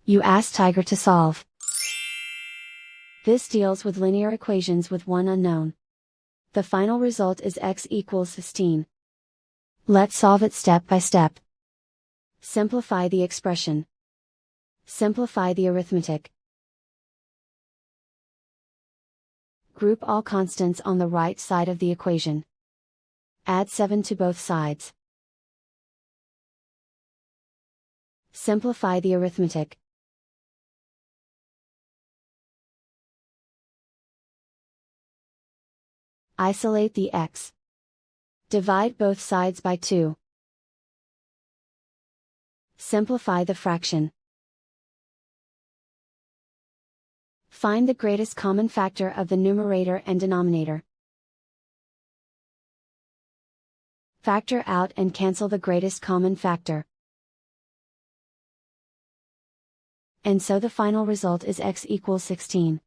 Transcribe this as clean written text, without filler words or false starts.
You ask Tiger to solve. This deals with linear equations with one unknown. The final result is x equals 16. Let's solve it step by step. Simplify the expression. Simplify the arithmetic. Group all constants on the right side of the equation. Add 7 to both sides. Simplify the arithmetic. Isolate the x. Divide both sides by 2. Simplify the fraction. Find the greatest common factor of the numerator and denominator. Factor out and cancel the greatest common factor. And so the final result is x equals 16.